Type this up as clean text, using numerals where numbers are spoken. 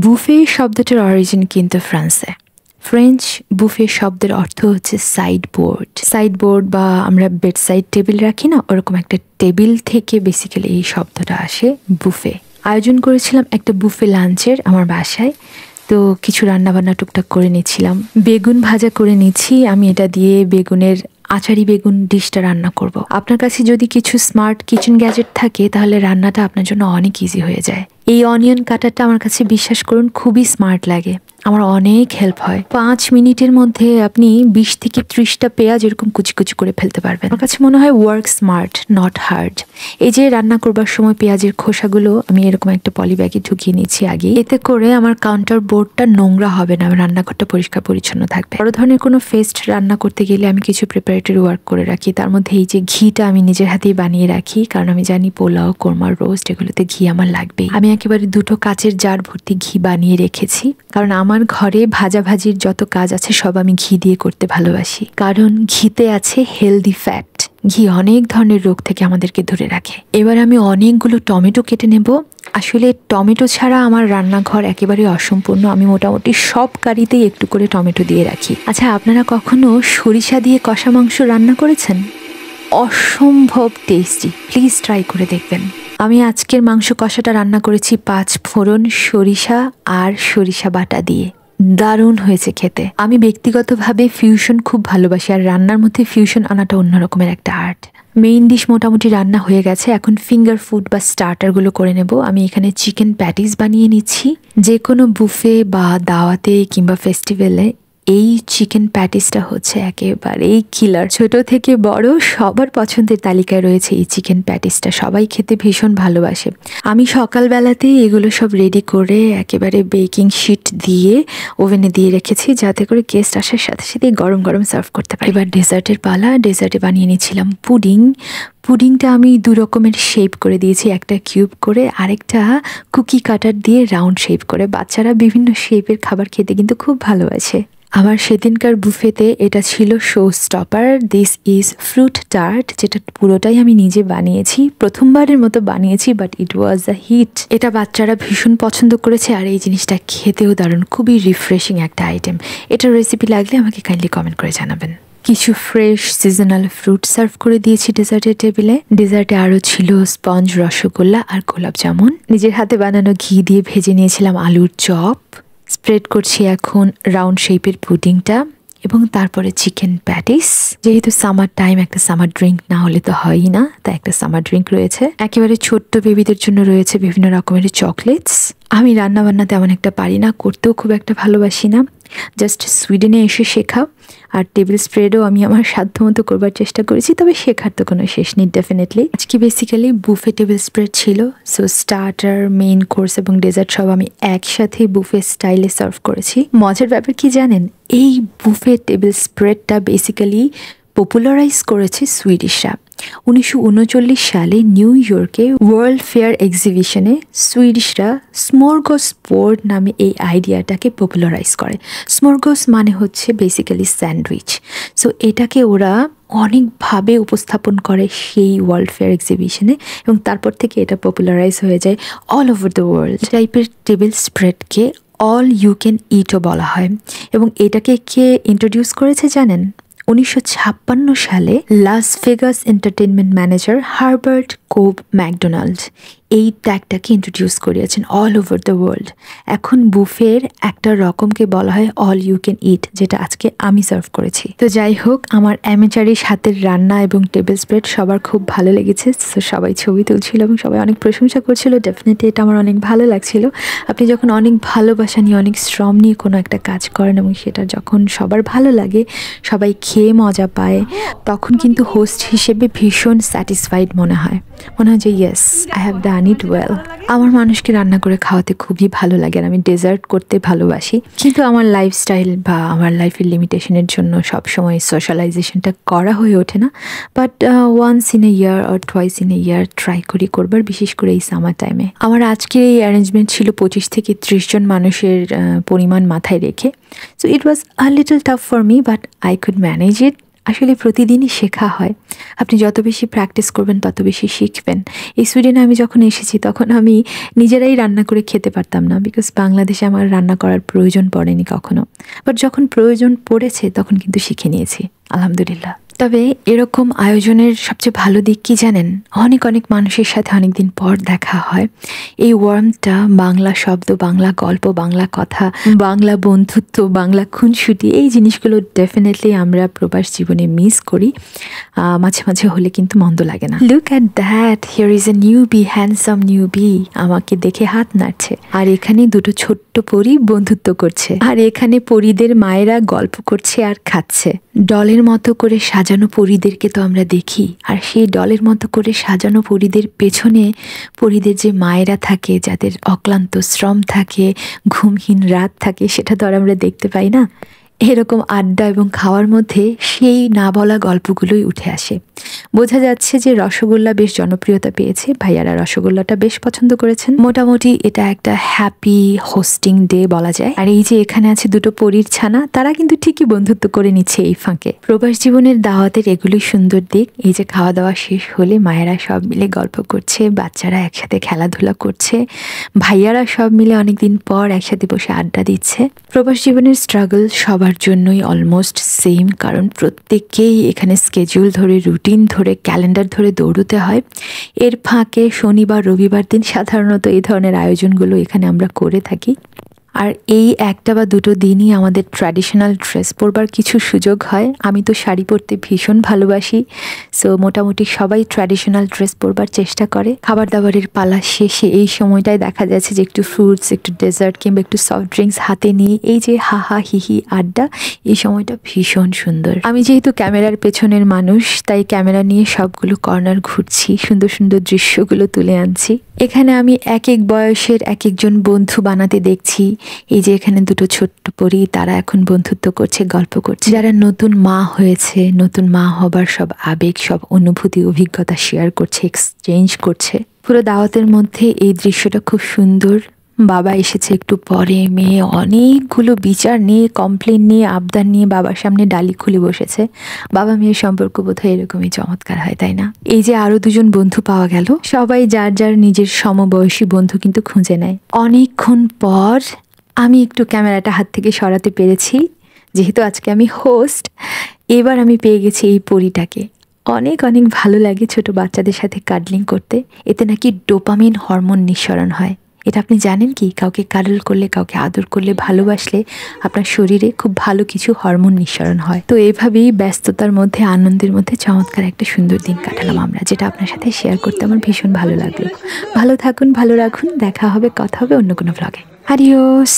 Buffet শব্দটার origin কিন্তু ফ্রান্সে। ফ্রেঞ্চ বুফে শব্দের অর্থ হচ্ছে সাইড বোর্ড বা আমরা বেড সাইড টেবিল রাখি না, ওরকম একটা টেবিল থেকে বেসিক্যালি এই শব্দটা আসে বুফে। আয়োজন করেছিলাম একটা বুফে লাঞ্চের আমার বাসায়, তো কিছু রান্নাবান্না টুকটাক করে নিচ্ছিলাম। বেগুন ভাজা করে নিচ্ছি, আমি এটা দিয়ে বেগুনের আচারি বেগুন ডিশটা রান্না করব। আপনার কাছে যদি কিছু স্মার্ট কিচেন গ্যাজেট থাকে তাহলে রান্নাটা আপনার জন্য অনেক ইজি হয়ে যায়। এই অনিয়ন কাটারটা আমার কাছে বিশ্বাস করুন খুবই স্মার্ট লাগে, আমার অনেক হেল্প হয়। 5 মিনিটের মধ্যে আপনি 20 থেকে 30টা পেঁয়াজ এরকম কুচি কুচি করে ফেলতে পারবেন। আমার কাছে মনে হয় ওয়ার্ক স্মার্ট নট হার্ড। এই যে রান্না করবার সময় পেঁয়াজের খোসাগুলো আমি এরকম একটা পলি ব্যাগে ঢুকিয়ে নিচ্ছি আগে, এতে করে আমার কাউন্টার বোর্ডটা নোংরা হবে না, রান্নাঘরটা পরিষ্কার পরিচ্ছন্ন থাকবে। বড় ধরনের কোনো ফেস্ট রান্না করতে গেলে আমি কিছু প্রিপারেটরি ওয়ার্ক করে রাখি। তার মধ্যে এই যে ঘিটা আমি নিজের হাতেই বানিয়ে রাখি, কারণ আমি জানি পোলাও, কোরমা, রোস্ট এগুলোতে ঘি আমার লাগবেই। আমি একেবারে 2টো কাচের জার ভর্তি ঘি বানিয়ে রেখেছি, কারণ আমার ঘরে ভাজাভাজির যত কাজ আছে সব আমি ঘি দিয়ে করতে ভালোবাসি, কারণ ঘিতে আছে হেলদি ফ্যাট। ঘি অনেক ধরনের রোগ থেকে আমাদেরকে দূরে রাখে। এবার আমি অনেকগুলো টমেটো কেটে নেব। আসলে টমেটো ছাড়া আমার রান্নাঘর একেবারে অসম্পূর্ণ। আমি মোটামুটি সব কারিতেই একটু করে টমেটো দিয়ে রাখি। আচ্ছা, আপনারা কখনো সরিষা দিয়ে কষা মাংস রান্না করেছেন? অসম্ভব টেস্টি, প্লিজ ট্রাই করে দেখবেন। আমি আজকের মাংস কষাটা রান্না করেছি 5 ফোড়ন, সরিষা আর সরিষা বাটা দিয়ে। দারুণ হয়েছে খেতে। আমি ব্যক্তিগতভাবে ফিউশন খুব ভালোবাসি, আর রান্নার মধ্যে ফিউশন আনাটা অন্যরকমের একটা আর্ট। মেইন ডিশ মোটামুটি রান্না হয়ে গেছে, এখন ফিঙ্গার ফুড বা স্টার্টারগুলো করে নেব। আমি এখানে চিকেন প্যাটিস বানিয়ে নিচ্ছি। যে কোনো বুফে বা দাওয়াতে কিংবা ফেস্টিভ্যালে এই চিকেন প্যাটিসটা হচ্ছে একেবারেই কিলার। ছোট থেকে বড় সবার পছন্দের তালিকায় রয়েছে এই চিকেন প্যাটিসটা, সবাই খেতে ভীষণ ভালোবাসে। আমি সকালবেলাতেই এগুলো সব রেডি করে একেবারে বেকিং শিট দিয়ে ওভেনে দিয়ে রেখেছি, যাতে করে গেস্ট আসার সাথে সাথে গরম গরম সার্ভ করতে পারি। এবার ডেজার্টের পালা। ডেজার্টে বানিয়ে নিয়েছিলাম পুডিংটা আমি 2 রকমের শেপ করে দিয়েছি, একটা কিউব করে, আরেকটা কুকি কাটার দিয়ে রাউন্ড শেপ করে। বাচ্চারা বিভিন্ন শেপের খাবার খেতে কিন্তু খুব ভালোবাসে। আমার সেদিনকার বুফেতে এটা ছিল show stopper. This is fruit tart, যেটা পুরোটাই আমি নিজে বানিয়েছি। প্রথমবারের মতো বানিয়েছি, but it was a hit. এটা বাচ্চারা ভীষণ পছন্দ করেছে, আর এই জিনিসটা খেতেও দারুণ, খুবই রিফ্রেশিং একটা আইটেম। এটার রেসিপি লাগলে আমাকে কাইন্ডলি কমেন্ট করে জানাবেন। কিছু ফ্রেশ সিজনাল ফ্রুট সার্ভ করে দিয়েছি ডেজার্টের টেবিলে। ডেজার্টে আরও ছিল স্পঞ্জ, রসগোল্লা আর গোলাপ জামুন। নিজের হাতে বানানো ঘি দিয়ে ভেজে নিয়েছিলাম আলুর চপ। স্প্রেড করছি এখন রাউন্ড শেপের পুডিংটা, এবং তারপরে চিকেন প্যাটিস। যেহেতু সামার টাইম, একটা সামার ড্রিঙ্ক না হলে তো হয়ই না, তাই একটা সামার ড্রিঙ্ক রয়েছে। একেবারে ছোট্ট বেবিদের জন্য রয়েছে বিভিন্ন রকমের চকলেটস। আমি রান্না বান্না তেমন একটা পারি না, করতেও খুব একটা ভালোবাসি না, জাস্ট সুইডেনে এসে শেখা। আর টেবিল স্প্রেডও আমি আমার সাধ্যমতো করবার চেষ্টা করেছি, তবে শেখার তো কোনো শেষ নেই ডেফিনেটলি। আজকে বেসিক্যালি বুফে টেবিল স্প্রেড ছিল, সো স্টার্টার, মেইন কোর্স এবং ডেজার্ট সব আমি একসাথে বুফে স্টাইলে সার্ভ করেছি। মজার ব্যাপার কি জানেন, এই বুফে টেবিল স্প্রেডটা বেসিক্যালি পপুলারাইজ করেছে সুইডিশরা। 1939 সালে নিউ ইয়র্কে ওয়ার্ল্ড ফেয়ার এক্সিবিশনে সুইডিশরা স্মর্গসবোর্ড নামে এই আইডিয়াটাকে পপুলারাইজ করে। স্মর্গস মানে হচ্ছে বেসিক্যালি স্যান্ডউইচ। সো এটাকে ওরা অনেকভাবে উপস্থাপন করে সেই ওয়ার্ল্ড ফেয়ার এক্সিবিশনে, এবং তারপর থেকে এটা পপুলারাইজ হয়ে যায় অল ওভার দ্য ওয়ার্ল্ড। টাইপের টেবিল স্প্রেডকে অল ইউ ক্যান ইটও বলা হয়, এবং এটাকে কে ইন্ট্রোডিউস করেছে জানেন? 1956 সালে Las Vegas entertainment manager Herbert Cobb McDonald এই ট্যাগটাকে ইন্ট্রোডিউস করিয়েছেন অল ওভার দ্য ওয়ার্ল্ড। এখন বুফের একটা রকমকে বলা হয় অল ইউ ক্যান ইট, যেটা আজকে আমি সার্ভ করেছি। তো যাই হোক, আমার অ্যামেচারিস হাতের রান্না এবং টেবিল স্প্রেড সবার খুব ভালো লেগেছে। তো সবাই ছবি তুলছিল এবং সবাই অনেক প্রশংসা করছিল। ডেফিনেটলি এটা আমার অনেক ভালো লাগছিল। আপনি যখন অনেক ভালোবাসা নিয়ে, অনেক শ্রম নিয়ে কোনো একটা কাজ করেন এবং সেটা যখন সবার ভালো লাগে, সবাই খেয়ে মজা পায়, তখন কিন্তু হোস্ট হিসেবে ভীষণ স্যাটিসফাইড মনে হয় যে yes, I have done it well. আমার মানুষকে রান্না করে খাওয়াতে খুবই ভালো লাগে, আর আমি ডেজার্ট করতে ভালোবাসি। কিন্তু আমার লাইফস্টাইল বা আমার লাইফের লিমিটেশনের জন্য সবসময় সোশ্যালাইজেশনটা করা হয়ে ওঠে না, but once in a year or twice in a year try করি করবার, বিশেষ করে এই সামার টাইমে। আমার আজকের এই অ্যারেঞ্জমেন্ট ছিল 25 থেকে 30 জন মানুষের পরিমাণ মাথায় রেখে। So it was a little tough for me, but I could manage ইট। আসলে প্রতিদিনই শেখা হয়। আপনি যত বেশি প্র্যাকটিস করবেন তত বেশি শিখবেন। এই সুইডেনে আমি যখন এসেছি তখন আমি নিজেরাই রান্না করে খেতে পারতাম না, বিকজ বাংলাদেশে আমার রান্না করার প্রয়োজন পড়েনি কখনো। বাট যখন প্রয়োজন পড়েছে তখন কিন্তু শিখে নিয়েছি, আলহামদুলিল্লাহ। তবে এরকম আয়োজনের সবচেয়ে ভালো দিক কি জানেন? অনেক অনেক মানুষের সাথে অনেকদিন পর দেখা হয়। এই ওয়ার্মটা, বাংলা শব্দ, বাংলা গল্প, বাংলা কথা, বাংলা বন্ধুত্ব, বাংলা খুনসুটি, এই জিনিসগুলো ডেফিনেটলি আমরা প্রবাস জীবনে মিস করি। মাঝে মাঝে হলে কিন্তু মন্দ লাগে না। Look at that, here is a newbie, handsome newbie, আমাকে দেখে হাত নাড়ছে। আর এখানে দুটো ছোট্ট পরী বন্ধুত্ব করছে। আর এখানে পরীদের মায়েরা গল্প করছে আর খাচ্ছে। ডলের মতো করে সাজানো পরীদেরকে তো আমরা দেখি, আর সেই ডলের মতো করে সাজানো পরীদের পেছনে পরীদের যে মায়েরা থাকে, যাদের অক্লান্ত শ্রম থাকে, ঘুমহীন রাত থাকে, সেটা তো আর আমরা দেখতে পাই না। এরকম আড্ডা এবং খাওয়ার মধ্যে সেই না বলা গল্পগুলোই উঠে আসে। বোঝা যাচ্ছে যে রসগোল্লা বেশ জনপ্রিয়তা পেয়েছে, ভাইয়ারা রসগোল্লাটা বেশ পছন্দ করেছেন। মোটামুটি এটা একটা হ্যাপি হোস্টিং ডে বলা যায়। আর এই যে এখানে আছে দুটো পরীর ছানা, তারা কিন্তু ঠিকই বন্ধুত্ব করে নিচ্ছে এই ফাঁকে। প্রবাস জীবনের দাওয়াতের এগুলোই সুন্দর দিক। এই যে খাওয়া দাওয়া শেষ হলে মায়েরা সব মিলে গল্প করছে, বাচ্চারা একসাথে খেলাধুলা করছে, ভাইয়ারা সব মিলে অনেকদিন পর একসাথে বসে আড্ডা দিচ্ছে। প্রবাস জীবনের স্ট্রাগল সবার জন্যই অলমোস্ট সেম, কারণ প্রত্যেককেই এখানে স্কেডিউল ধরে, রুটিন ধরে, ক্যালেন্ডার ধরে দৌড়তে হয়। এর ফাঁকে শনিবার রবিবার দিন সাধারণত এই ধরনের আয়োজনগুলো এখানে আমরা করে থাকি। আর এই একটা বা দুটো দিনই আমাদের ট্র্যাডিশনাল ড্রেস পরবার কিছু সুযোগ হয়। আমি তো শাড়ি পরতে ভীষণ ভালোবাসি, সো মোটামুটি সবাই ট্র্যাডিশনাল ড্রেস পরবার চেষ্টা করে। খাবার দাবারের পালা শেষে এই সময়টায় দেখা যাচ্ছে যে একটু ফ্রুটস, একটু ডেজার্ট কিংবা একটু সফট ড্রিঙ্কস হাতে নিয়ে এই যে হাহা হিহি আড্ডা, এই সময়টা ভীষণ সুন্দর। আমি যেহেতু ক্যামেরার পেছনের মানুষ, তাই ক্যামেরা নিয়ে সবগুলো কর্নার ঘুরছি, সুন্দর সুন্দর দৃশ্যগুলো তুলে আনছি। এখানে আমি এক এক বয়সের এক একজন বন্ধু বানাতে দেখছি। এই যে এখানে দুটো ছোট্ট পরী, তারা এখন বন্ধুত্ব করছে, গল্প করছে। যারা নতুন মা হয়েছে, নতুন মা হবার সব আবেগ, সব অনুভূতি, অভিজ্ঞতা শেয়ার করছে, এক্সচেঞ্জ করছে। পুরো দাওয়াতের মধ্যে এই দৃশ্যটা খুব সুন্দর। বাবা এসেছে একটু পরে, মেয়ে অনেকগুলো বিচার নিয়ে, কমপ্লেন নিয়ে, আবদার নিয়ে বাবার সামনে ডালি খুলে বসেছে। বাবা মেয়ের সম্পর্ক বোধহয় এরকমই চমৎকার হয়, তাই না? এই যে আরো দুজন বন্ধু পাওয়া গেল, সবাই যার যার নিজের সমবয়সী বন্ধু কিন্তু খুঁজে নেয়। অনেকক্ষণ পর আমি একটু ক্যামেরাটা হাত থেকে সরাতে পেরেছি, যেহেতু আজকে আমি হোস্ট। এবার আমি পেয়ে গেছি এই পরীটাকে। অনেক অনেক ভালো লাগে ছোট বাচ্চাদের সাথে কাডলিং করতে। এতে নাকি ডোপামিন হরমোন নিঃসরণ হয়। এটা আপনি জানেন কি? কাউকে কাডল করলে, কাউকে আদর করলে, ভালোবাসলে আপনার শরীরে খুব ভালো কিছু হরমোন নিঃসরণ হয়। তো এইভাবেই ব্যস্ততার মধ্যে, আনন্দের মধ্যে চমৎকার একটা সুন্দর দিন কাটালাম আমরা, যেটা আপনার সাথে শেয়ার করতে আমার ভীষণ ভালো লাগলো। ভালো থাকুন, ভালো রাখুন। দেখা হবে, কথা হবে অন্য কোনো ভ্লগে। Adiós.